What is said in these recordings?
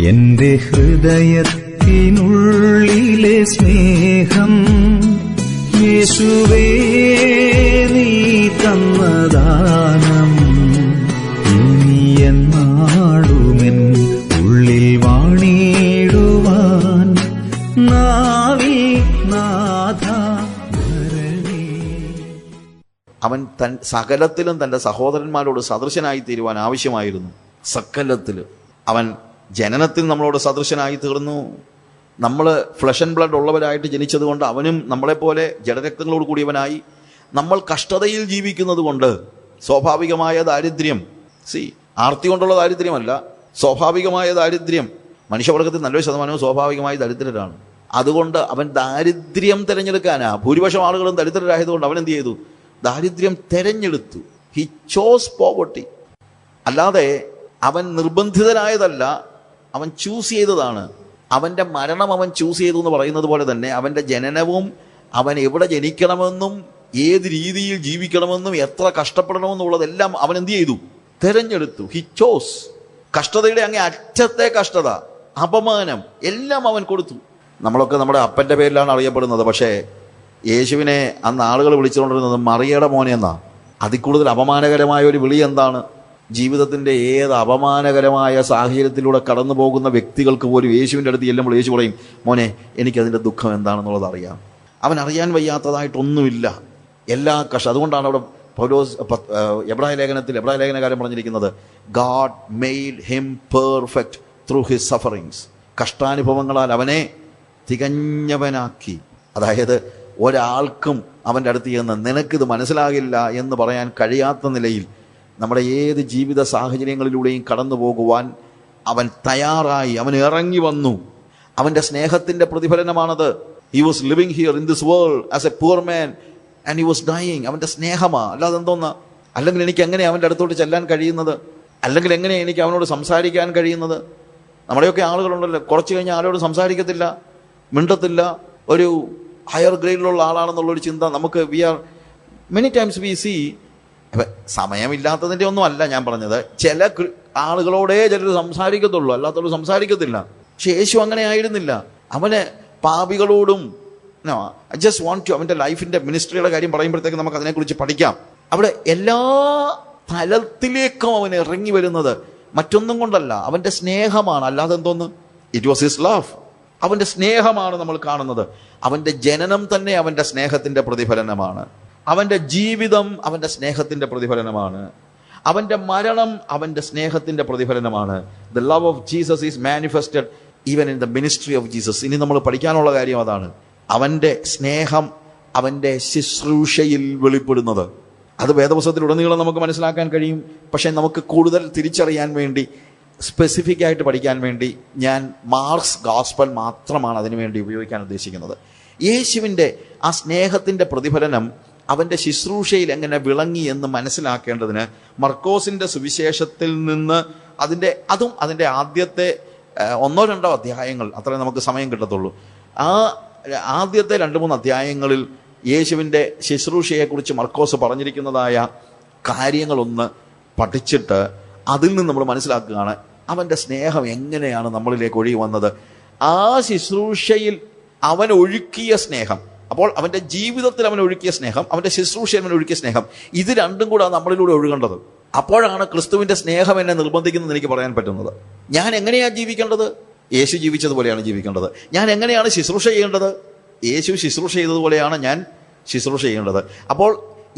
എന്റെ ഹൃദയത്തിനുള്ളിലെ സ്നേഹം യേശുവേ നീ തന്നദാനം ഇനി എന്നാളുമെൻ ഉള്ളിൽ വാണിടുവാൻ നാവിൽ നാഥ ധരണി. അവൻ സകലത്തിലും തൻ്റെ സഹോദരന്മാരോട് സദൃശനായി തീരുവാൻ ആവശ്യമായിരുന്നു. സകലത്തിൽ അവൻ ജനനത്തിൽ നമ്മളോട് സദൃശനായി തീർന്നു. നമ്മൾ ഫ്ലഷ് ആൻഡ് ബ്ലഡ് ഉള്ളവരായിട്ട് ജനിച്ചതുകൊണ്ട് അവനും നമ്മളെപ്പോലെ ജഡരക്തങ്ങളോട് കൂടിയവനായി. നമ്മൾ കഷ്ടതയിൽ ജീവിക്കുന്നത് കൊണ്ട് സ്വാഭാവികമായ ദാരിദ്ര്യം, ആർത്തി കൊണ്ടുള്ള ദാരിദ്ര്യമല്ല, സ്വാഭാവികമായ ദാരിദ്ര്യം. മനുഷ്യവർഗത്തിൽ നല്ലൊരു ശതമാനവും സ്വാഭാവികമായി ദരിദ്രരാണ്. അതുകൊണ്ട് അവൻ ദാരിദ്ര്യം തിരഞ്ഞെടുക്കാനാ. ഭൂരിപക്ഷം ആളുകളും ദരിദ്രരായതുകൊണ്ട് അവൻ എന്ത് ചെയ്തു? ദാരിദ്ര്യം തിരഞ്ഞെടുത്തു. He chose poverty. അല്ലാതെ അവൻ നിർബന്ധിതനായതല്ല, അവൻ ചൂസ് ചെയ്തതാണ്. അവൻ്റെ മരണം അവൻ ചൂസ് ചെയ്തു എന്ന് പറയുന്നത് പോലെ തന്നെ അവൻ്റെ ജനനവും, അവൻ എവിടെ ജനിക്കണമെന്നും ഏത് രീതിയിൽ ജീവിക്കണമെന്നും എത്ര കഷ്ടപ്പെടണമെന്നുള്ളതെല്ലാം അവൻ എന്ത് ചെയ്തു? തിരഞ്ഞെടുത്തു. He chose. കഷ്ടതയുടെ അങ്ങേ അറ്റത്തെ കഷ്ടത, അപമാനം എല്ലാം അവൻ കൊടുത്തു. നമ്മളൊക്കെ നമ്മുടെ അപ്പൻ്റെ പേരിലാണ് അറിയപ്പെടുന്നത്. പക്ഷേ യേശുവിനെ അന്ന് ആളുകൾ വിളിച്ചുകൊണ്ടിരുന്നത് മറിയയുടെ മോനെ എന്നാ. അതിൽ കൂടുതൽ അപമാനകരമായ ഒരു വിളി എന്താണ്? ജീവിതത്തിൻ്റെ ഏത് അപമാനകരമായ സാഹചര്യത്തിലൂടെ കടന്നു പോകുന്ന വ്യക്തികൾക്ക് പോലും യേശുവിൻ്റെ അടുത്ത് ചെല്ലുമ്പോൾ യേശു പറയും, മോനെ എനിക്കതിൻ്റെ ദുഃഖം എന്താണെന്നുള്ളത് അറിയാം. അവൻ അറിയാൻ വയ്യാത്തതായിട്ടൊന്നുമില്ല. എല്ലാ അതുകൊണ്ടാണ് അവിടെ പൗലോസ് എബ്രായ ലേഖനകാരൻ പറഞ്ഞിരിക്കുന്നത്, God made him perfect through his sufferings. കഷ്ടാനുഭവങ്ങളാൽ അവനെ തികഞ്ഞവനാക്കി. അതായത് ഒരാൾക്കും അവൻ്റെ അടുത്ത് ചെന്ന് നിനക്കിത് മനസ്സിലാകില്ല എന്ന് പറയാൻ കഴിയാത്ത നിലയിൽ നമ്മുടെ ഏത് ജീവിത സാഹചര്യങ്ങളിലൂടെയും കടന്നു പോകുവാൻ അവൻ തയ്യാറായി. അവൻ ഇറങ്ങി വന്നു. അവൻ്റെ സ്നേഹത്തിൻ്റെ പ്രതിഫലനമാണത്. He was living here in this world as a poor man and he was dying. അവൻ്റെ സ്നേഹമാ, അല്ലാതെ എന്തോന്നാ? അല്ലെങ്കിൽ എനിക്ക് എങ്ങനെ അവൻ്റെ അടുത്തോട്ട് ചെല്ലാൻ കഴിയുന്നത്? അല്ലെങ്കിൽ എങ്ങനെ എനിക്ക് അവനോട് സംസാരിക്കാൻ കഴിയുന്നത്? നമ്മുടെയൊക്കെ ആളുകളുണ്ടല്ലോ, കുറച്ച് കഴിഞ്ഞാൽ ആരോട് സംസാരിക്കത്തില്ല, മിണ്ടത്തില്ല, ഒരു ഹയർ ഗ്രേഡിലുള്ള ആളാണെന്നുള്ളൊരു ചിന്ത നമുക്ക് മെനി ടൈംസ് വി സീ. സമയമില്ലാത്തതിൻ്റെ ഒന്നും അല്ല ഞാൻ പറഞ്ഞത്. ചില ആളുകളോടേ ചിലർ സംസാരിക്കത്തുള്ളൂ, അല്ലാത്തവർ സംസാരിക്കത്തില്ല. പക്ഷെ യേശു അങ്ങനെ ആയിരുന്നില്ല. അവന് പാപികളോടും ഐ ജസ്റ്റ് വാണ്ട് ടു, അവൻ്റെ ലൈഫിൻ്റെ മിനിസ്ട്രിയുടെ കാര്യം പറയുമ്പോഴത്തേക്ക് നമുക്ക് അതിനെക്കുറിച്ച് പഠിക്കാം. അവിടെ എല്ലാ തലത്തിലേക്കും അവൻ ഇറങ്ങി വരുന്നത് മറ്റൊന്നും കൊണ്ടല്ല, അവൻ്റെ സ്നേഹമാണ്. അല്ലാതെ എന്തോന്ന്? It was his love. അവൻ്റെ സ്നേഹമാണ് നമ്മൾ കാണുന്നത്. അവൻ്റെ ജനനം തന്നെ അവൻ്റെ സ്നേഹത്തിൻ്റെ പ്രതിഫലനമാണ്. അവൻ്റെ ജീവിതം അവൻ്റെ സ്നേഹത്തിൻ്റെ പ്രതിഫലനമാണ്. അവൻ്റെ മരണം അവൻ്റെ സ്നേഹത്തിൻ്റെ പ്രതിഫലനമാണ്. The love of Jesus is manifested even in the ministry of Jesus. ഇനി നമ്മൾ പഠിക്കാനുള്ള കാര്യം അതാണ്. അവൻ്റെ സ്നേഹം അവൻ്റെ ശുശ്രൂഷയിൽ വെളിപ്പെടുന്നത്. അത് വേദപുസ്തകത്തിലുടനീളം നമുക്ക് മനസ്സിലാക്കാൻ കഴിയും. പക്ഷേ നമുക്ക് കൂടുതൽ തിരിച്ചറിയാൻ വേണ്ടി, സ്പെസിഫിക് ആയിട്ട് പഠിക്കാൻ വേണ്ടി ഞാൻ മാർക്സ് ഗോസ്പൽ മാത്രമാണ് അതിനുവേണ്ടി ഉപയോഗിക്കാൻ ഉദ്ദേശിക്കുന്നത്. യേശുവിൻ്റെ ആ സ്നേഹത്തിൻ്റെ പ്രതിഫലനം അവൻ്റെ ശുശ്രൂഷയിൽ എങ്ങനെ വിളങ്ങി എന്ന് മനസ്സിലാക്കേണ്ടതിന് മർക്കോസിൻ്റെ സുവിശേഷത്തിൽ നിന്ന് അതിൻ്റെ ആദ്യത്തെ 1-2 അധ്യായങ്ങൾ, അത്രേ നമുക്ക് സമയം കിട്ടത്തുള്ളൂ. ആ ആദ്യത്തെ 2-3 അധ്യായങ്ങളിൽ യേശുവിൻ്റെ ശുശ്രൂഷയെക്കുറിച്ച് മർക്കോസ് പറഞ്ഞിരിക്കുന്നതായ കാര്യങ്ങളൊന്ന് പഠിച്ചിട്ട് അതിൽ നിന്ന് നമ്മൾ മനസ്സിലാക്കുകയാണ് അവൻ്റെ സ്നേഹം എങ്ങനെയാണ് നമ്മളിലേക്ക് ഒഴുകി വന്നത്. ആ ശുശ്രൂഷയിൽ അവൻ ഒഴുക്കിയ സ്നേഹം, അപ്പോൾ അവൻ്റെ ജീവിതത്തിൽ അവൻ ഒഴുക്കിയ സ്നേഹം, അവൻ്റെ ശുശ്രൂഷയിൽ അവൻ ഒഴുക്കിയ സ്നേഹം, ഇത് രണ്ടും കൂടെ നമ്മളിലൂടെ ഒഴുകേണ്ടത്. അപ്പോഴാണ് ക്രിസ്തുവിൻ്റെ സ്നേഹം എന്നെ നിർബന്ധിക്കുന്നത് എനിക്ക് പറയാൻ പറ്റുന്നത്. ഞാൻ എങ്ങനെയാണ് ജീവിക്കേണ്ടത്? യേശു ജീവിച്ചതുപോലെയാണ് ജീവിക്കേണ്ടത്. ഞാൻ എങ്ങനെയാണ് ശുശ്രൂഷ ചെയ്യേണ്ടത്? യേശു ശുശ്രൂഷ ചെയ്തതുപോലെയാണ് ഞാൻ ശുശ്രൂഷ ചെയ്യേണ്ടത്. അപ്പോൾ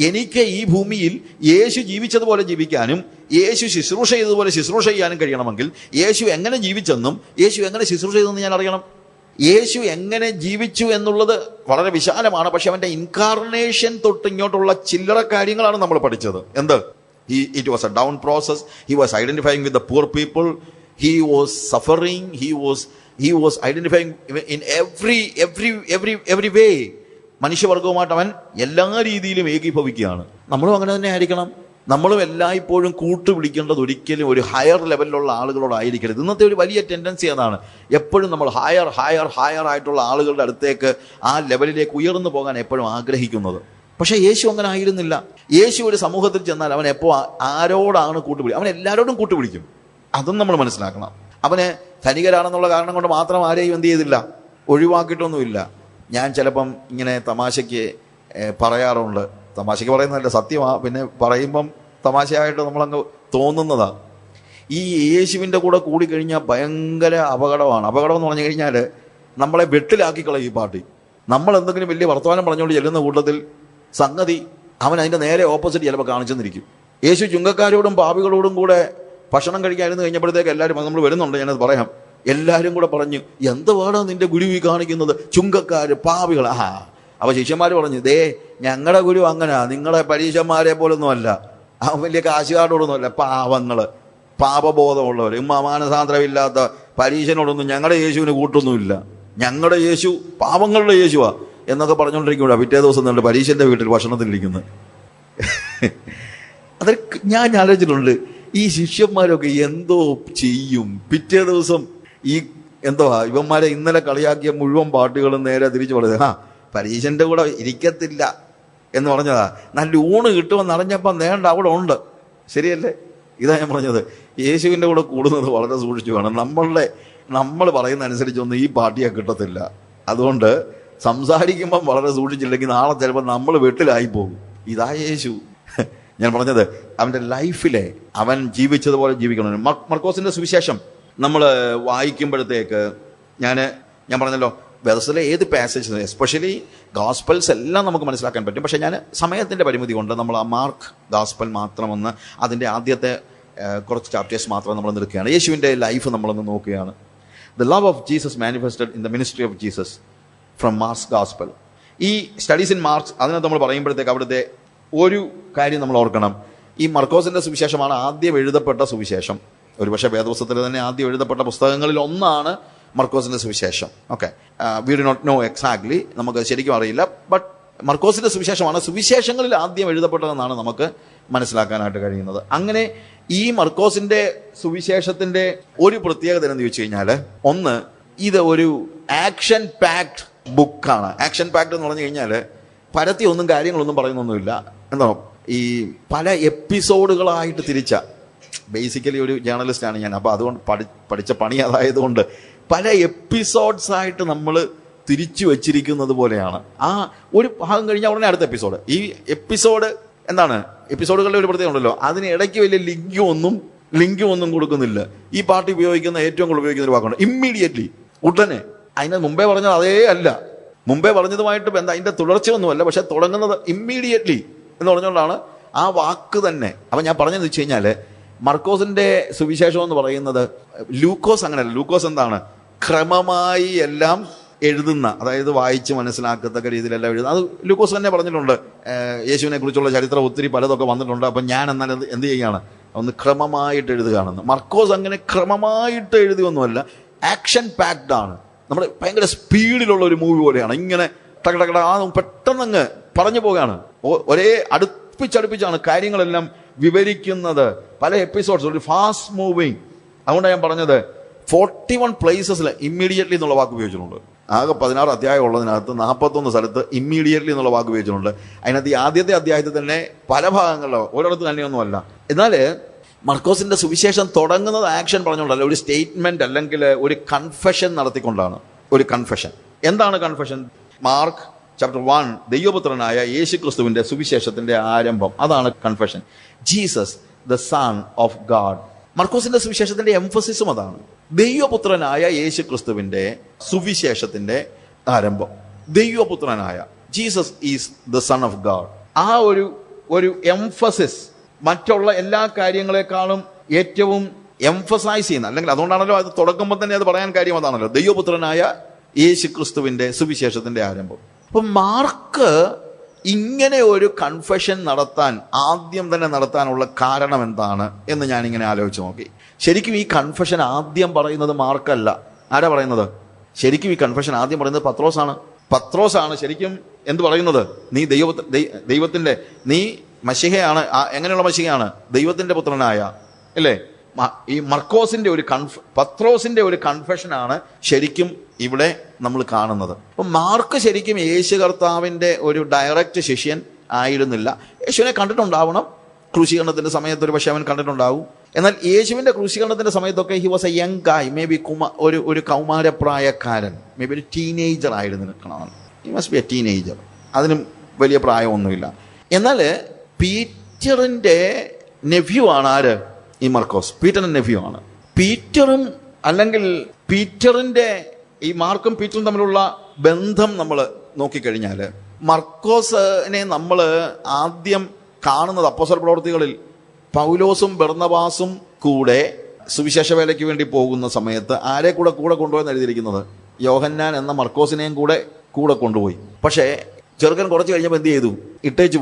എനിക്ക് ഈ ഭൂമിയിൽ യേശു ജീവിച്ചതുപോലെ ജീവിക്കാനും യേശു ശുശ്രൂഷ ചെയ്തതുപോലെ ശുശ്രൂഷ ചെയ്യാനും കഴിയണമെങ്കിൽ യേശു എങ്ങനെ ജീവിച്ചെന്നും യേശു എങ്ങനെ ശുശ്രൂഷ ചെയ്തെന്നും ഞാൻ അറിയണം. യേശു എങ്ങനെ ജീവിച്ചു എന്നുള്ളത് വളരെ വിശാലമാണ്. പക്ഷെ അവൻ്റെ ഇൻകാർണേഷൻ തൊട്ട് ഇങ്ങോട്ടുള്ള ചില്ലറ കാര്യങ്ങളാണ് നമ്മൾ പഠിച്ചത്. എന്ത്? It was a down process. He was identifying with the poor people. He was suffering. He was identifying in every way. മനുഷ്യവർഗവുമായിട്ട് അവൻ എല്ലാ രീതിയിലും ഏകീഭവിക്കുകയാണ്. നമ്മളും അങ്ങനെ തന്നെ ആയിരിക്കണം. നമ്മളും എല്ലായ്പ്പോഴും കൂട്ടുപിടിക്കേണ്ടത് ഒരിക്കലും ഒരു ഹയർ ലെവലിലുള്ള ആളുകളോടായിരിക്കരുത്. ഇന്നത്തെ ഒരു വലിയ ടെൻഡൻസി അതാണ്. എപ്പോഴും നമ്മൾ ഹയർ ആയിട്ടുള്ള ആളുകളുടെ അടുത്തേക്ക്, ആ ലെവലിലേക്ക് ഉയർന്നു പോകാൻ എപ്പോഴും ആഗ്രഹിക്കുന്നത്. പക്ഷേ യേശു അങ്ങനെ ആയിരുന്നില്ല. യേശു ഒരു സമൂഹത്തിൽ ചെന്നാൽ അവൻ എപ്പോൾ ആരോടാണ് കൂട്ടുപിടിക്കും? അവൻ എല്ലാവരോടും കൂട്ടുപിടിക്കും. അതും നമ്മൾ മനസ്സിലാക്കണം. അവന് ധനികരാണെന്നുള്ള കാരണം കൊണ്ട് മാത്രം ആരെയും എന്ത് ചെയ്തില്ല, ഒഴിവാക്കിയിട്ടൊന്നുമില്ല. ഞാൻ ചിലപ്പം ഇങ്ങനെ തമാശയ്ക്ക് പറയാറുണ്ട്, തമാശയ്ക്ക് പറയുന്നതല്ല, സത്യമാണ്, പിന്നെ പറയുമ്പം തമാശയായിട്ട് നമ്മളങ്ങ് തോന്നുന്നതാണ്. ഈ യേശുവിൻ്റെ കൂടെ കൂടിക്കഴിഞ്ഞാൽ ഭയങ്കര അപകടമാണ്. അപകടം എന്ന് പറഞ്ഞു കഴിഞ്ഞാൽ നമ്മളെ വെട്ടിലാക്കി കളയും ഈ പാർട്ടി. നമ്മൾ എന്തെങ്കിലും വലിയ വർത്തമാനം പറഞ്ഞുകൊണ്ട് ചെല്ലുന്ന കൂട്ടത്തിൽ സംഗതി അവൻ അതിൻ്റെ നേരെ ഓപ്പോസിറ്റ് ചിലപ്പോൾ കാണിച്ചെന്നിരിക്കും. യേശു ചുങ്കക്കാരോടും പാപികളോടും കൂടെ ഭക്ഷണം കഴിക്കാതിരുന്ന് കഴിഞ്ഞപ്പോഴത്തേക്ക് എല്ലാവരും, നമ്മൾ വരുന്നുണ്ട്, ഞാനത് പറയാം, എല്ലാവരും കൂടെ പറഞ്ഞു, എന്തുവാടാ നിന്റെ ഗുരു ഈ കാണിക്കുന്നത്, ചുങ്കക്കാർ, പാപികൾ. അപ്പോൾ ശിഷ്യന്മാർ പറഞ്ഞു, ദേ ഞങ്ങളുടെ ഗുരു അങ്ങനെ, നിങ്ങളെ പരീക്ഷന്മാരെ പോലൊന്നും അല്ല, അവൻ വലിയ കാശുകാരോടൊന്നും അല്ല, പാവങ്ങൾ, പാപബോധമുള്ളവർ, മാനസാന്തരമില്ലാത്ത പരീക്ഷനോടൊന്നും ഞങ്ങളുടെ യേശുവിന് കൂട്ടൊന്നുമില്ല, ഞങ്ങളുടെ യേശു പാവങ്ങളുടെ യേശുവാ എന്നൊക്കെ പറഞ്ഞുകൊണ്ടിരിക്കുമ്പോഴാ പിറ്റേ ദിവസം നമ്മുടെ പരീക്ഷൻ്റെ വീട്ടിൽ ഭക്ഷണത്തിലിരിക്കുന്നത്. അത് ഞാൻ ആലോചിച്ചിട്ടുണ്ട്, ഈ ശിഷ്യന്മാരൊക്കെ എന്തോ ചെയ്യും. പിറ്റേ ദിവസം ഈ ഇവന്മാരെ ഇന്നലെ കളിയാക്കിയ മുഴുവൻ പാട്ടുകളും നേരെ തിരിച്ചു പറഞ്ഞത്, പരീക്ഷൻ്റെ കൂടെ ഇരിക്കത്തില്ല എന്ന് പറഞ്ഞതാ. നല്ല ഊണ് കിട്ടുമെന്ന് അറിഞ്ഞപ്പം നേണ്ട അവിടെ ഉണ്ട്. ശരിയല്ലേ? ഇതാ ഞാൻ പറഞ്ഞത്, യേശുവിൻ്റെ കൂടെ കൂടുന്നത് വളരെ സൂക്ഷിച്ചു വേണം. നമ്മൾ പറയുന്ന അനുസരിച്ചൊന്നും ഈ പാർട്ടിയെ കിട്ടത്തില്ല. അതുകൊണ്ട് സംസാരിക്കുമ്പം വളരെ സൂക്ഷിച്ചില്ലെങ്കിൽ നാളെ ചിലപ്പോൾ നമ്മൾ വീട്ടിലായി പോകും. ഇതാ യേശു. ഞാൻ പറഞ്ഞത്, അവൻ്റെ ലൈഫിലെ അവൻ ജീവിച്ചതുപോലെ ജീവിക്കണം. മർക്കോസിൻ്റെ സുവിശേഷം നമ്മൾ വായിക്കുമ്പോഴത്തേക്ക് ഞാൻ പറഞ്ഞല്ലോ, വേദത്തിലെ ഏത് പാസേജ്, എസ്പെഷ്യലി ഗോസ്പൽസ് എല്ലാം നമുക്ക് മനസ്സിലാക്കാൻ പറ്റും. പക്ഷേ ഞാൻ സമയത്തിൻ്റെ പരിമിതി കൊണ്ട് നമ്മൾ ആ മാർക്ക് ഗോസ്പൽ മാത്രമൊന്ന്, അതിൻ്റെ ആദ്യത്തെ കുറച്ച് ചാപ്റ്റേഴ്സ് മാത്രം നമ്മൾ നിൽക്കുകയാണ്. യേശുവിൻ്റെ ലൈഫ് നമ്മളൊന്ന് നോക്കുകയാണ്. The love of Jesus manifested in the ministry of Jesus from marks gospel. ഈ സ്റ്റഡീസ് ഇൻ മാർക്സ്, അതിനകത്ത് നമ്മൾ പറയുമ്പോഴത്തേക്ക് അവിടുത്തെ ഒരു കാര്യം നമ്മൾ ഓർക്കണം. ഈ മർക്കോസിൻ്റെ സുവിശേഷമാണ് ആദ്യം എഴുതപ്പെട്ട സുവിശേഷം. ഒരുപക്ഷെ വേദപുസ്തകത്തിൽ തന്നെ ആദ്യം എഴുതപ്പെട്ട പുസ്തകങ്ങളിൽ ഒന്നാണ് മർക്കോസിൻ്റെ സുവിശേഷം. Okay, we do not know exactly, നമുക്ക് ശരിക്കും അറിയില്ല. ബട്ട് മർക്കോസിൻ്റെ സുവിശേഷമാണ് സുവിശേഷങ്ങളിൽ ആദ്യം എഴുതപ്പെട്ടതെന്നാണ് നമുക്ക് മനസ്സിലാക്കാനായിട്ട് കഴിയുന്നത്. അങ്ങനെ ഈ മർക്കോസിൻ്റെ സുവിശേഷത്തിൻ്റെ ഒരു പ്രത്യേകത എന്ന് ചോദിച്ചു കഴിഞ്ഞാൽ, ഒന്ന്, ഇത് ഒരു ആക്ഷൻ പാക്ഡ് ബുക്കാണ്. ആക്ഷൻ പാക്ഡ് എന്ന് പറഞ്ഞു കഴിഞ്ഞാൽ പരത്തി ഒന്നും കാര്യങ്ങളൊന്നും പറയുന്നൊന്നുമില്ല. എന്താ, ഈ പല എപ്പിസോഡുകളായിട്ട് തിരിച്ച, ബേസിക്കലി ഒരു ജേർണലിസ്റ്റാണ് ഞാൻ, അപ്പോൾ അതുകൊണ്ട് പഠിച്ച പണി അതായതുകൊണ്ട് പല എപ്പിസോഡ്സായിട്ട് നമ്മൾ തിരിച്ചു വച്ചിരിക്കുന്നത് പോലെയാണ്. ആ ഒരു ഭാഗം കഴിഞ്ഞാൽ ഉടനെ അടുത്ത എപ്പിസോഡ്. ഈ എപ്പിസോഡ് എന്താണ്, എപ്പിസോഡുകളുടെ ഒരു പ്രത്യേകത ഉണ്ടല്ലോ, അതിന് ഇടയ്ക്ക് വലിയ ലിങ്കും ഒന്നും കൊടുക്കുന്നില്ല. ഈ പാർട്ടി ഉപയോഗിക്കുന്ന ഏറ്റവും കൂടുതൽ ഉപയോഗിക്കുന്ന ഒരു വാക്കുണ്ട്, ഇമ്മീഡിയറ്റ്ലി, ഉടനെ. അതിന് മുമ്പേ പറഞ്ഞത് അതേ അല്ല, മുമ്പേ പറഞ്ഞതുമായിട്ട് അതിൻ്റെ തുടർച്ചയൊന്നുമല്ല, പക്ഷെ തുടങ്ങുന്നത് ഇമ്മീഡിയറ്റ്ലി എന്ന് പറഞ്ഞുകൊണ്ടാണ് ആ വാക്ക് തന്നെ. അപ്പം ഞാൻ പറഞ്ഞതെന്ന് വെച്ച് കഴിഞ്ഞാൽ, മർക്കോസിൻ്റെ സുവിശേഷം എന്ന് പറയുന്നത്, ലൂക്കോസ് അങ്ങനെയല്ല. ലൂക്കോസ് എന്താണ്, ക്രമമായി എല്ലാം എഴുതുന്ന, അതായത് വായിച്ച് മനസ്സിലാക്കത്തക്ക രീതിയിലെല്ലാം എഴുതുന്നത്. അത് ലൂക്കോസ് തന്നെ പറഞ്ഞിട്ടുണ്ട്. യേശുവിനെ കുറിച്ചുള്ള ചരിത്രം ഒത്തിരി പലതൊക്കെ വന്നിട്ടുണ്ട്. അപ്പം ഞാൻ എന്നാൽ എന്ത് ചെയ്യുകയാണ്, ഒന്ന് ക്രമമായിട്ട് എഴുതുകയാണെന്ന്. മർക്കോസ് അങ്ങനെ ക്രമമായിട്ട് എഴുതുകയൊന്നുമല്ല, ആക്ഷൻ പാക്ഡ് ആണ്. നമ്മുടെ ഭയങ്കര സ്പീഡിലുള്ള ഒരു മൂവി പോലെയാണ്. ഇങ്ങനെ ടകടകട പെട്ടെന്നങ്ങ് പറഞ്ഞു പോവുകയാണ്. ഒരേ അടുപ്പിച്ചടുപ്പിച്ചാണ് കാര്യങ്ങളെല്ലാം വിവരിക്കുന്നത്. പല എപ്പിസോഡ്സ്, ഒരു ഫാസ്റ്റ് മൂവിങ്. അതുകൊണ്ടാണ് ഞാൻ പറഞ്ഞത് 41 പ്ലേസസിൽ ഇമ്മീഡിയറ്റ്ലി എന്നുള്ള വാക്ക് ഉപയോഗിച്ചിട്ടുണ്ട്. ആകെ 16 അധ്യായം ഉള്ളതിനകത്ത് 41 സ്ഥലത്ത് ഇമ്മീഡിയറ്റ്ലി എന്നുള്ള വാക്ക് ഉപയോഗിച്ചിട്ടുണ്ട്. അതിനകത്ത് ഈ ആദ്യത്തെ അധ്യായത്തിൽ തന്നെ പല ഭാഗങ്ങളിലോ ഒരിടത്ത് തന്നെയൊന്നുമല്ല. എന്നാൽ മർക്കോസിന്റെ സുവിശേഷം തുടങ്ങുന്നത് ആക്ഷൻ പറഞ്ഞുകൊണ്ടല്ല, ഒരു സ്റ്റേറ്റ്മെന്റ് അല്ലെങ്കിൽ ഒരു കൺഫെഷൻ നടത്തിക്കൊണ്ടാണ്. ഒരു കൺഫെഷൻ. എന്താണ് കൺഫെഷൻ? മാർക്ക് ചാപ്റ്റർ 1, ദൈവപുത്രനായ യേശു ക്രിസ്തുവിന്റെ സുവിശേഷത്തിന്റെ ആരംഭം, അതാണ് confession. Jesus the son of God. മർക്കോസിന്റെ സുവിശേഷത്തിന്റെ എംഫസിസും അതാണ്. ദൈവപുത്രനായ യേശു ക്രിസ്തുവിന്റെ സുവിശേഷത്തിന്റെ ആരംഭം. ദൈവപുത്രനായ Jesus is the son of God. ആ ഒരു എംഫസിസ് മറ്റുള്ള എല്ലാ കാര്യങ്ങളെക്കാളും ഏറ്റവും എംഫസൈസ് ചെയ്യുന്ന, അല്ലെങ്കിൽ അതുകൊണ്ടാണല്ലോ അത് തുടങ്ങുമ്പോൾ തന്നെ അത് പറയാൻ കാര്യം അതാണല്ലോ, ദൈവപുത്രനായ യേശു ക്രിസ്തുവിന്റെ സുവിശേഷത്തിന്റെ ആരംഭം. അപ്പൊ മാർക്ക് ഇങ്ങനെ ഒരു കൺഫെഷൻ ആദ്യം തന്നെ നടത്താനുള്ള കാരണം എന്താണ് എന്ന് ഞാനിങ്ങനെ ആലോചിച്ച് നോക്കി. ശരിക്കും ഈ കൺഫെഷൻ ആദ്യം പറയുന്നത് മാർക്കല്ല. ആരാ പറയുന്നത്? ശരിക്കും ഈ കൺഫെഷൻ ആദ്യം പറയുന്നത് പത്രോസാണ് ശരിക്കും എന്ത് പറയുന്നത്? നീ ദൈവത്തിന്റെ, നീ മശിഹയാണ്. എങ്ങനെയുള്ള മശിഹയാണ്? ദൈവത്തിന്റെ പുത്രനായ, അല്ലേ? ഈ മർക്കോസിന്റെ പത്രോസിന്റെ ഒരു കൺഫെഷനാണ് ശരിക്കും ഇവിടെ നമ്മൾ കാണുന്നത്. അപ്പം മാർക്ക് ശരിക്കും യേശു കർത്താവിന്റെ ഒരു ഡയറക്റ്റ് ശിഷ്യൻ ആയിരുന്നില്ല. യേശുവിനെ കണ്ടിട്ടുണ്ടാവണം, ക്രൂശീകരണത്തിന്റെ സമയത്ത് ഒരു പക്ഷേ അവൻ കണ്ടിട്ടുണ്ടാവും. എന്നാൽ യേശുവിൻ്റെ ക്രൂശീകരണത്തിൻ്റെ സമയത്തൊക്കെ he was a young guy, maybe ഒരു കൗമാരപ്രായക്കാരൻ, മേ ബി ഒരു ടീനേജർ ആയിരുന്നു നിൽക്കണമെന്ന്. He must be a teenager, അതിനും വലിയ പ്രായമൊന്നുമില്ല. എന്നാൽ പീറ്ററിൻ്റെ നെഫ്യൂ ആണ് ആര്? ഈ മർക്കോസ് പീറ്ററിൻ്റെ നെഫ്യൂ ആണ്. പീറ്ററും അല്ലെങ്കിൽ പീറ്ററിൻ്റെ ഈ മാർക്കും പീറ്ററും തമ്മിലുള്ള ബന്ധം നമ്മൾ നോക്കിക്കഴിഞ്ഞാൽ, മർക്കോസിനെ നമ്മൾ ആദ്യം കാണുന്നത് അപ്പോസ്തല പ്രവൃത്തികളിൽ പൗലോസും ബർന്നബാസും കൂടെ സുവിശേഷ വേലയ്ക്ക് വേണ്ടി പോകുന്ന സമയത്ത് ആരെ കൂടെ കൊണ്ടുപോയെന്ന് എഴുതിയിരിക്കുന്നത്? യോഹന്നാൻ എന്ന മർക്കോസിനെയും കൂടെ കൊണ്ടുപോയി. പക്ഷേ ചെറുക്കൻ കുറച്ച് കഴിഞ്ഞപ്പോൾ എന്ത് ചെയ്തു? ഇട്ടേച്ച്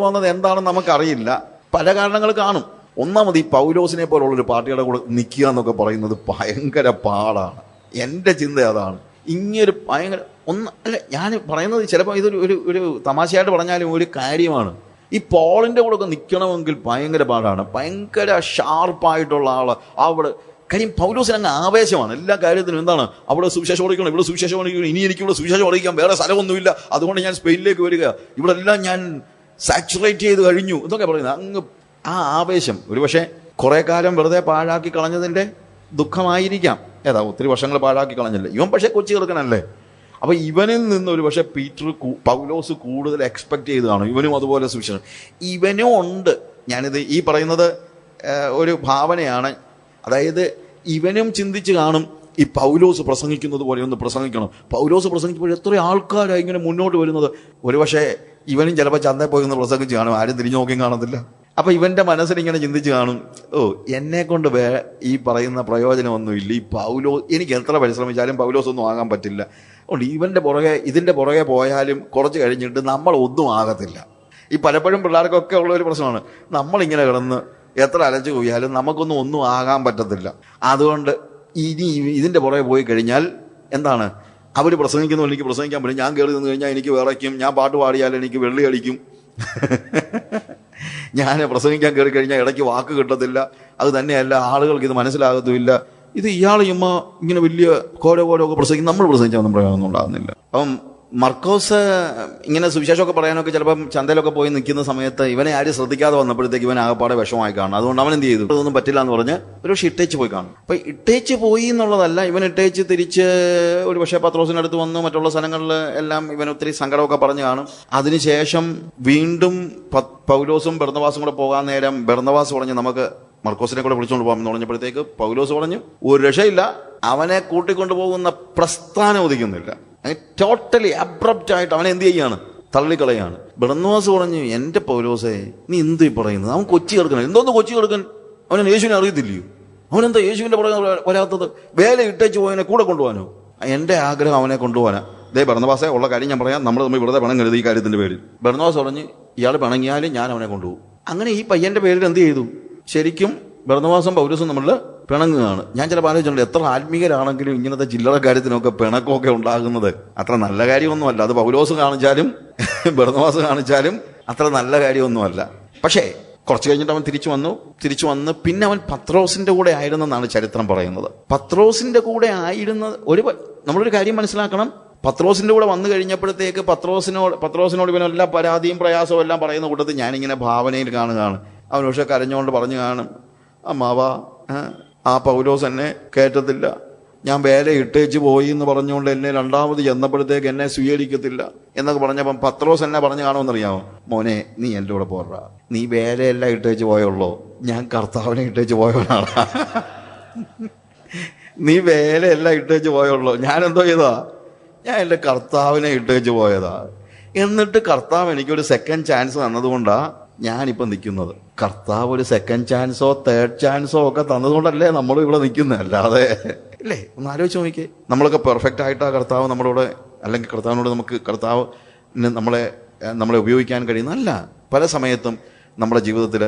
പോകുന്നത് എന്താണെന്ന് നമുക്കറിയില്ല. പല കാരണങ്ങൾ കാണും. ഒന്നാമത് ഈ പൗലോസിനെ പോലുള്ളൊരു പാർട്ടിയുടെ കൂടെ നിൽക്കുക എന്നൊക്കെ പറയുന്നത് ഭയങ്കര പാടാണ്. എൻ്റെ ചിന്ത അതാണ്. ഇങ്ങനൊരു ഭയങ്കര അല്ല, ഞാൻ പറയുന്നത് ചിലപ്പോൾ ഇതൊരു ഒരു തമാശയായിട്ട് പറഞ്ഞാലും ഒരു കാര്യമാണ്. ഈ പോളിൻ്റെ കൂടെ ഒക്കെ നിൽക്കണമെങ്കിൽ ഭയങ്കര പാടാണ്. ഭയങ്കര ഷാർപ്പായിട്ടുള്ള ആൾ അവിടെ. കാര്യം പൗലോസിന് അങ്ങ് ആവേശമാണ് എല്ലാ കാര്യത്തിനും. എന്താണ്? അവിടെ സുവിശേഷം ഓടിക്കണം, ഇവിടെ സുവിശേഷം ഓടിക്കണം, ഇനി എനിക്ക് ഇവിടെ സുവിശേഷം ഓടിക്കാൻ വേറെ സ്ഥലമൊന്നുമില്ല, അതുകൊണ്ട് ഞാൻ സ്പെയിനിലേക്ക് വരിക, ഇവിടെ എല്ലാം ഞാൻ സാച്ചുറേറ്റ് ചെയ്ത് കഴിഞ്ഞു എന്നൊക്കെ പറയുന്നത്. അങ്ങ് ആ ആവേശം ഒരു പക്ഷേ കുറേ കാലം വെറുതെ പാഴാക്കി കളഞ്ഞതിൻ്റെ ദുഃഖമായിരിക്കാം. ഒത്തിരി വർഷങ്ങൾ പാഴാക്കി കളഞ്ഞല്ലേ ഇവൻ. പക്ഷേ കൊച്ചു ചെറുക്കനല്ലേ. അപ്പോൾ ഇവനിൽ നിന്ന് ഒരു പക്ഷേ പൗലോസ് കൂടുതൽ എക്സ്പെക്ട് ചെയ്ത് കാണും. ഇവനും അതുപോലെ സുവിശേഷം ഇവനും ഉണ്ട്. ഞാനിത് ഈ പറയുന്നത് ഒരു ഭാവനയാണ്. അതായത് ഇവനും ചിന്തിച്ച് കാണും, ഈ പൗലോസ് പ്രസംഗിക്കുന്നത് പോലെ ഒന്ന് പ്രസംഗിക്കണം. പൗലോസ് പ്രസംഗിക്കുമ്പോൾ എത്ര ആൾക്കാരായി ഇങ്ങനെ മുന്നോട്ട് വരുന്നത്. ഒരു പക്ഷേ ഇവനും ചിലപ്പോൾ ചന്തയിൽ പോയി ഒന്ന് പ്രസംഗിച്ച് കാണും, ആരും തിരിഞ്ഞു നോക്കിയും കാണത്തില്ല. അപ്പം ഇവൻ്റെ മനസ്സിൽ ഇങ്ങനെ ചിന്തിച്ച് കാണും, എന്നെ കൊണ്ട് ഈ പറയുന്ന പ്രയോജനമൊന്നുമില്ല. ഈ എനിക്ക് എത്ര പരിശ്രമിച്ചാലും പൗലോസ് ഒന്നും ആകാൻ പറ്റില്ല. അതുകൊണ്ട് ഇതിൻ്റെ പുറകെ പോയാലും കുറച്ച് കഴിഞ്ഞിട്ട് നമ്മളൊന്നും ആകത്തില്ല. ഈ പലപ്പോഴും പിള്ളേർക്കൊക്കെ ഉള്ളൊരു പ്രശ്നമാണ്. നമ്മളിങ്ങനെ കിടന്ന് എത്ര അലച്ചു പോയാലും ഒന്നും ആകാൻ പറ്റത്തില്ല. അതുകൊണ്ട് ഇനി ഇതിൻ്റെ പുറകെ പോയി കഴിഞ്ഞാൽ എന്താണ്? അവർ പ്രസംഗിക്കുന്നു, എനിക്ക് പ്രസംഗിക്കാൻ പറ്റും. ഞാൻ കയറി നിന്ന് കഴിഞ്ഞാൽ എനിക്ക് വിറയ്ക്കും. ഞാൻ പാട്ട് പാടിയാൽ എനിക്ക് വെള്ളി അടിക്കും. ഞാൻ പ്രസംഗിക്കാൻ കയറി കഴിഞ്ഞാൽ ഇടയ്ക്ക് വാക്ക് കിട്ടത്തില്ല. അത് തന്നെയല്ല, ആളുകൾക്ക് ഇത് മനസ്സിലാകത്തുമില്ല. ഇത് ഇയാൾ ഇങ്ങനെ വലിയ കോരൊക്കെ പ്രസംഗിക്കും, നമ്മൾ പ്രസംഗിച്ചാൽ ഒന്നും പ്രയോജനം ഉണ്ടാകുന്നില്ല. അപ്പം മർക്കോസ് ഇങ്ങനെ സുവിശേഷമൊക്കെ പറയാനൊക്കെ ചിലപ്പം ചന്തയിലൊക്കെ പോയി നിൽക്കുന്ന സമയത്ത് ഇവനെ ആരും ശ്രദ്ധിക്കാതെ വന്നപ്പോഴത്തേക്ക് ഇവൻ ആകപ്പാടെ വിഷമമായി കാണും. അതുകൊണ്ട് അവൻ എന്ത് ചെയ്തു? ഇതൊന്നും പറ്റില്ല എന്ന് പറഞ്ഞ് ഒരു പക്ഷേ ഇട്ടേച്ച് പോയി കാണും. അപ്പം ഇട്ടേച്ച് പോയി എന്നുള്ളതല്ല, ഇവൻ ഇട്ടേച്ച് തിരിച്ച് ഒരു പക്ഷേ പത്രോസിനടുത്ത് വന്നു, മറ്റുള്ള സ്ഥലങ്ങളിൽ എല്ലാം ഇവൻ ഒത്തിരി സങ്കടമൊക്കെ പറഞ്ഞു കാണും. അതിനുശേഷം വീണ്ടും പൗലോസും ബർന്നബാസും കൂടെ പോകാൻ നേരം ബർന്നബാസ് പറഞ്ഞ് നമുക്ക് മർക്കോസിനെ കൂടെ വിളിച്ചുകൊണ്ട് പോകാമെന്ന് പറഞ്ഞപ്പോഴത്തേക്ക് പൗലോസ് പറഞ്ഞു ഒരു രക്ഷയില്ല, അവനെ കൂട്ടിക്കൊണ്ടുപോകുന്ന പ്രസ്ഥാനം ഉദിക്കുന്നില്ല. ടോട്ടലി അബ്രപ്റ്റായിട്ട് അവനെ എന്ത് ചെയ്യാണ്? തള്ളിക്കളയാണ്. ബർന്നബാസ് പറഞ്ഞു, എൻ്റെ പൗലോസേ, നീ എന്ത് പറയുന്നത്? അവൻ കൊച്ചി കിടക്കണം. എന്തോന്ന് കൊച്ചി കിടക്കൻ? അവനെ യേശുവിനെ അറിയത്തില്ലയോ? അവനെന്താ യേശുവിൻ്റെ പുറകെ വരാത്തത്? വേല ഇട്ടേച്ച് പോയവനെ കൂടെ കൊണ്ടുപോകാനോ? എൻ്റെ ആഗ്രഹം അവനെ കൊണ്ടുപോകാനാ. ബർന്നബാസേ, ഉള്ള കാര്യം ഞാൻ പറയാം, നമ്മൾ വെറുതെ പണം കരുതി ഈ കാര്യത്തിൻ്റെ പേരിൽ. ബർന്നബാസ് പറഞ്ഞ്, ഇയാൾ പിണങ്ങിയാലും ഞാൻ അവനെ കൊണ്ടുപോകും. അങ്ങനെ ഈ പയ്യൻ്റെ പേരിൽ എന്ത് ചെയ്തു? ശരിക്കും ബർന്നബാസും പൗലോസും നമ്മൾ പിണങ്ങുകയാണ്. ഞാൻ ചിലപ്പോൾ ആലോചിച്ചിട്ടുണ്ട്, എത്ര ആത്മീയരാണെങ്കിലും ഇങ്ങനത്തെ ചില്ലറ കാര്യത്തിനൊക്കെ പിണക്കമൊക്കെ ഉണ്ടാകുന്നത് അത്ര നല്ല കാര്യമൊന്നുമല്ല. അത് പൗലോസ് കാണിച്ചാലും ബർന്നബാസ് കാണിച്ചാലും അത്ര നല്ല കാര്യമൊന്നുമല്ല. പക്ഷേ കുറച്ച് കഴിഞ്ഞിട്ട് അവൻ തിരിച്ചു വന്ന് പിന്നെ അവൻ പത്രോസിൻ്റെ കൂടെ ആയിരുന്നെന്നാണ് ചരിത്രം പറയുന്നത്. പത്രോസിൻ്റെ കൂടെ ആയിരുന്ന നമ്മളൊരു കാര്യം മനസ്സിലാക്കണം. പത്രോസിൻ്റെ കൂടെ വന്നു കഴിഞ്ഞപ്പോഴത്തേക്ക് പത്രോസിനോട് ഇവനെല്ലാം പരാതിയും പ്രയാസവും എല്ലാം പറയുന്ന കൂട്ടത്തിൽ ഞാനിങ്ങനെ ഭാവനയിൽ കാണുകയാണ്. അവൻ പക്ഷെ കരഞ്ഞുകൊണ്ട് പറഞ്ഞു കാണും, അമ്മാവാ, ആ പൗലോസ് എന്നെ കയറ്റത്തില്ല, ഞാൻ വേല ഇട്ടേച്ച് പോയി എന്ന് പറഞ്ഞുകൊണ്ട് എന്നെ രണ്ടാമത് ചെന്നപ്പോഴത്തേക്ക് എന്നെ സ്വീകരിക്കത്തില്ല എന്നൊക്കെ പറഞ്ഞപ്പം പത്രോസ് എന്നെ പറഞ്ഞു കാണുമെന്നറിയാമോ? മോനെ, നീ എൻ്റെ കൂടെ പോരാ, നീ വേലയെല്ലാം ഇട്ടേച്ച് പോയുള്ളൂ, ഞാൻ കർത്താവിനെ ഇട്ടേച്ച് പോയവനാണ്. നീ വേലയെല്ലാം ഇട്ടേച്ച് പോയുള്ളൂ, ഞാനെന്തോ ചെയ്താ? ഞാൻ എൻ്റെ കർത്താവിനെ ഇട്ടേച്ച് പോയതാ. എന്നിട്ട് കർത്താവ് എനിക്കൊരു സെക്കൻഡ് ചാൻസ് തന്നതുകൊണ്ടാണ് ഞാനിപ്പോൾ നിൽക്കുന്നത്. കർത്താവ് ഒരു സെക്കൻഡ് ചാൻസോ തേർഡ് ചാൻസോ ഒക്കെ തന്നതുകൊണ്ടല്ലേ നമ്മളും ഇവിടെ നിൽക്കുന്നത്, അല്ലാതെ ഇല്ലേ? ഒന്ന് ആലോചിച്ച് നോക്കിയേ. നമ്മളൊക്കെ പെർഫെക്റ്റ് ആയിട്ടാണ് കർത്താവ് നമ്മളോട്, അല്ലെങ്കിൽ കർത്താവ് നമ്മളെ ഉപയോഗിക്കാൻ കഴിയുന്നതല്ല. പല സമയത്തും നമ്മുടെ ജീവിതത്തിൽ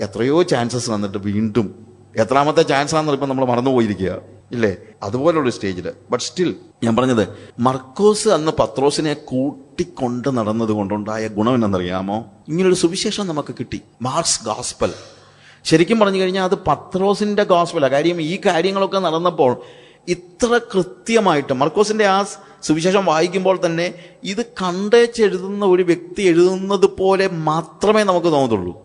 എത്രയോ ചാൻസസ് തന്നിട്ട് വീണ്ടും എത്രാമത്തെ ചാൻസാണെന്ന് ഇപ്പം നമ്മൾ മറന്നുപോയിരിക്കുക ഇല്ലേ? അതുപോലുള്ള സ്റ്റേജിൽ. ബട്ട് സ്റ്റിൽ ഞാൻ പറഞ്ഞത്, മർക്കോസ് അന്ന് പത്രോസിനെ കൂട്ടിക്കൊണ്ട് നടന്നത് കൊണ്ടുണ്ടായ ഗുണം എന്നറിയാമോ? ഇങ്ങനൊരു സുവിശേഷം നമുക്ക് കിട്ടി, മാർക്സ് ഗോസ്പൽ. ശരിക്കും പറഞ്ഞു കഴിഞ്ഞാൽ അത് പത്രോസിൻ്റെ ഗോസ്പലാണ്. കാര്യം ഈ കാര്യങ്ങളൊക്കെ നടന്നപ്പോൾ ഇത്ര കൃത്യമായിട്ട് മർക്കോസിൻ്റെ ആ സുവിശേഷം വായിക്കുമ്പോൾ തന്നെ ഇത് കണ്ടേച്ചെഴുതുന്ന ഒരു വ്യക്തി എഴുതുന്നത് പോലെ മാത്രമേ നമുക്ക് തോന്നത്തുള്ളൂ.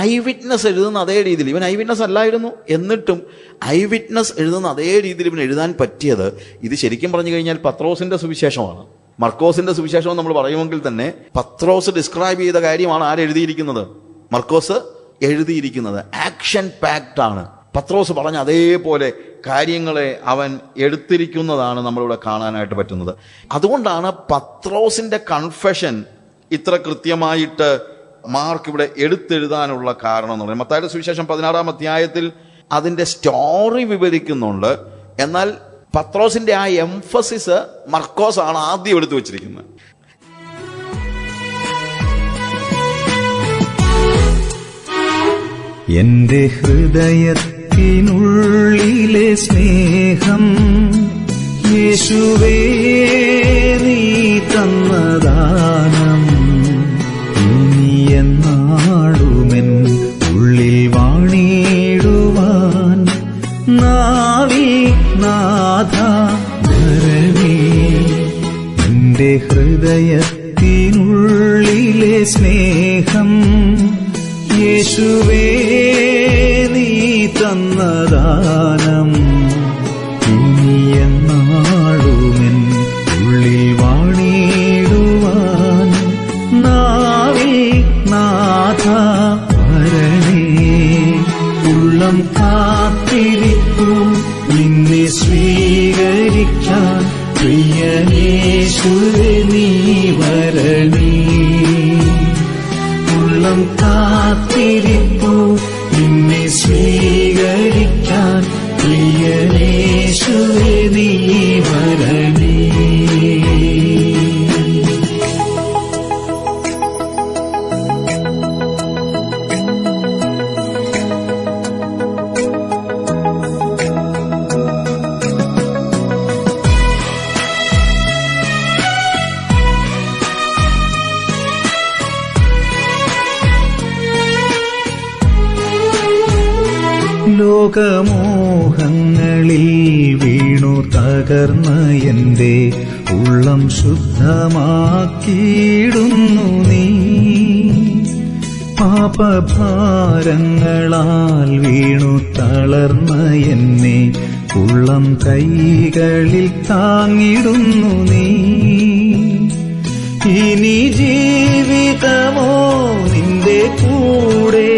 ഐ വിറ്റ്നസ് എഴുതുന്ന അതേ രീതിയിൽ, ഇവൻ ഐ വിറ്റ്നസ് അല്ലായിരുന്നു, എന്നിട്ടും ഐ വിറ്റ്നസ് എഴുതുന്ന അതേ രീതിയിൽ ഇവൻ എഴുതാൻ പറ്റിയത്, ഇത് ശരിക്കും പറഞ്ഞു കഴിഞ്ഞാൽ പത്രോസിന്റെ സുവിശേഷമാണ്. മർക്കോസിന്റെ സുവിശേഷം നമ്മൾ പറയുമെങ്കിൽ തന്നെ പത്രോസ് ഡിസ്ക്രൈബ് ചെയ്ത കാര്യമാണ് ആരെഴുതിയിരിക്കുന്നത്, മർക്കോസ് എഴുതിയിരിക്കുന്നത്. ആക്ഷൻ പാക്ഡ് ആണ്. പത്രോസ് പറഞ്ഞ അതേപോലെ കാര്യങ്ങളെ അവൻ എടുത്തിരിക്കുന്നതാണ് നമ്മളിവിടെ കാണാനായിട്ട് പറ്റുന്നത്. അതുകൊണ്ടാണ് പത്രോസിന്റെ കൺഫെഷൻ ഇത്ര കൃത്യമായിട്ട് മാർക്ക് ഇവിടെ എടുത്തെഴുതാനുള്ള കാരണം എന്ന് പറയുന്നത്. മത്തായിയുടെ സുവിശേഷം 16-ാം അധ്യായത്തിൽ അതിന്റെ സ്റ്റോറി വിവരിക്കുന്നുണ്ട്. എന്നാൽ പത്രോസിന്റെ ആ എംഫസിസ് മർക്കോസ് ആണ് ആദ്യം എടുത്തു വച്ചിരിക്കുന്നത്. എന്റെ ഹൃദയത്തിനുള്ളിലെ സ്നേഹം യേശുവേ നീ തന്നദാനം ഇനി എന്നാളുമെൻ ഉള്ളിൽ വാണിടുവാൻ നാവിൽ നാഥ ധരണി. എന്റെ ഹൃദയത്തിനുള്ളിലെ സ്നേഹം യേശുവേ നീ തന്നദാനം ഇനി എന്നാളുമെൻ ഉള്ളിൽ വാണിടുവാൻ നാവിൽ നാഥ വരണേ. ഉള്ളം കാത്തിരിപ്പു നിന്നെ സ്വീകരിക്കാൻ പ്രിയനേശുവേ നീ വരണേ. ഉള്ളം കാത്തിരിപ്പു നിന്നെ സ്വീകരിക്കാൻ പ്രിയനേശുവേ നീ വരണേ. ലോകമോഹങ്ങളിൽ വീണു തകർന്ന എന്റെ ഉള്ളം ശുദ്ധമാക്കിയിടുന്നു നീ. പാപഭാരങ്ങളാൽ വീണു തളർന്ന എന്നെ ഉള്ളം കൈകളിൽ താങ്ങിടുന്നു നീ. ഇനി ജീവിതമോ നിന്റെ കൂടെ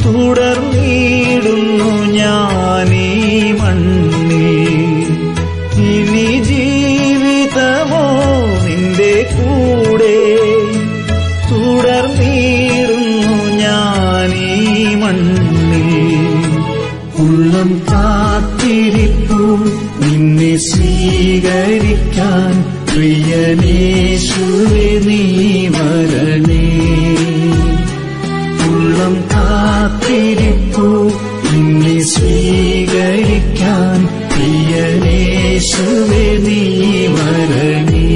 തുടർന്നിടുന്നു ഞാനീ മണ്ണിൽ. ഇനി ജീവിതമോ നിന്റെ കൂടെ തുടർന്നിടുന്നു ഞാനീ മണ്ണിൽ. ഉള്ളം കാത്തിരിപ്പു നിന്നെ സ്വീകരിക്കാൻ പ്രിയനേശുവേ നീ വരണേ. ഉള്ളം കാത്തിരിപ്പു നിന്നെ സ്വീകരിക്കാൻ പ്രിയനേശുവേ നീ വരണേ.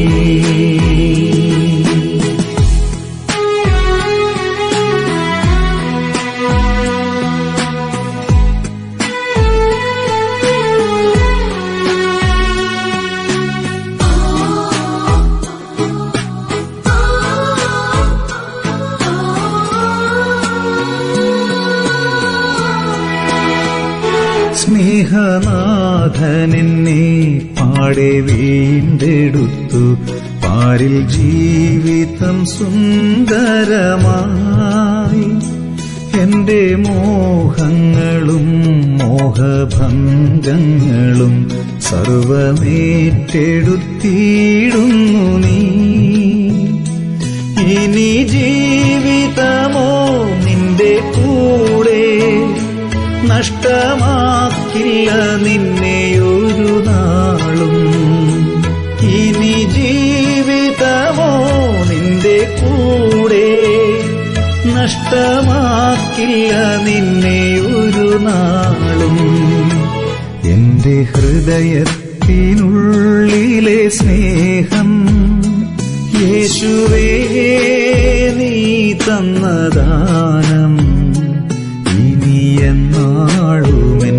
സ്നേഹനാഥനെന്നെ പാടെ വീണ്ടെടുത്തു, പാരിൽ ജീവിതം സുന്ദരമായി. എന്റെ മോഹങ്ങളും മോഹഭംഗങ്ങളും സർവമേറ്റെടുത്തിടുന്നു നീ. ഇനി ജീവിതമോ നിന്റെ കൂടെ നഷ്ടമാക്കില്ല നിന്നെ ഒരു നാളും. ഇനി ജീവിതമോ നിന്റെ കൂടെ നഷ്ടമാക്കില്ല നിന്നെ ഒരു നാളും. എന്റെ ഹൃദയത്തിനുള്ളിലെ സ്നേഹം യേശുവേ നീ തന്നദാനം ഇനി എന്നാളുമെൻ